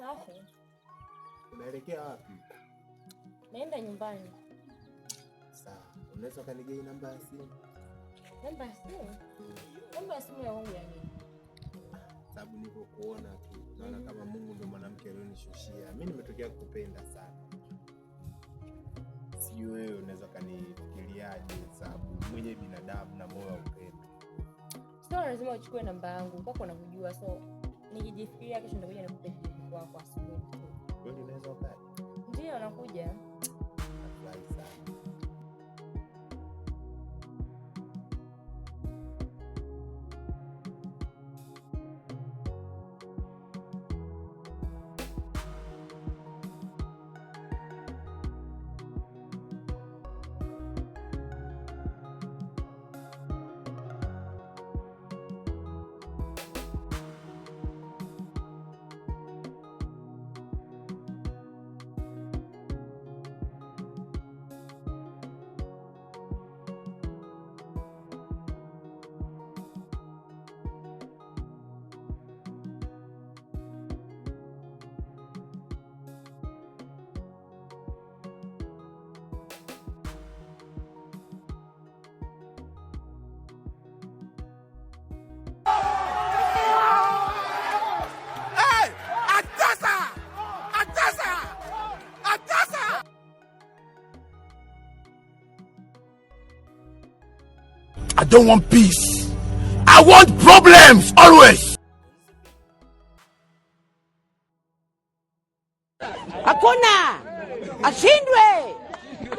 Safi. Unaelekea wapi? Naenda nyumbani. Sawa. Unaweza kanigei namba ya simu? Namba ya simu? Namba ya simu ya wangu ya nini? Sababu nilipokuona tu naona kama Mungu ndio mwanamke alionishushia. Mimi nimetokea kukupenda sana. Sijui wewe unaweza kanifikiriaje, sababu mwenye binadamu na moyo wa upendo. Sio lazima uchukue namba yangu, kwako nakujua, so nikijifikiria kesho nitakuja nikupe jibu kwako asubuhi. Wewe unaweza ukaje? Ndio nakuja. Nafurahi sana. I don't want peace. I want problems always. Hakuna ashindwe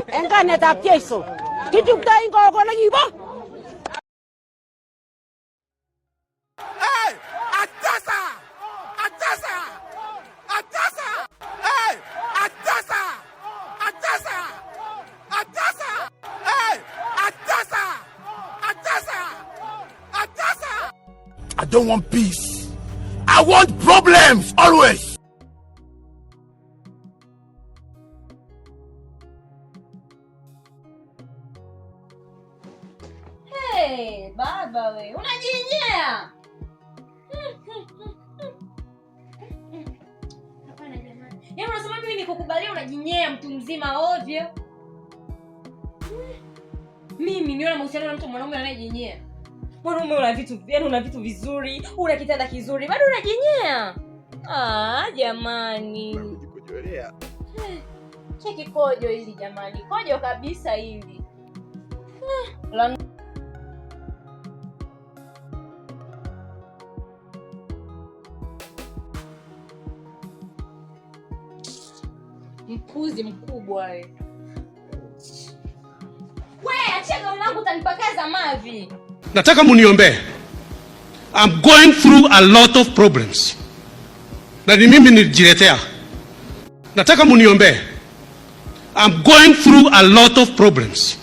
engane ta pieso kitu kutaingo kona gibo. Hey, atasa. Hey, atasa. Hey, atasa. I don't want peace. I want problems always. Hey, baba we, unajinyea? Hapana jamani. Yeye unasema mimi nikukubalia unajinyea mtu mzima ovyo? Mimi niona mahusiano na mtu mwanaume anayejinyea. Mwanaume una vitu vizuri, una kitanda kizuri, bado unajinyea. Jamani. Unajikojolea. Cheki kojo hili jamani. Kojo kabisa hili. Mpuzi mkubwa wewe. Achia gauni langu utanipakaza mavi. Nataka muniombe. I'm going through a lot of problems. Na ni mimi nijiletea. Nataka muniombe. I'm going through a lot of problems.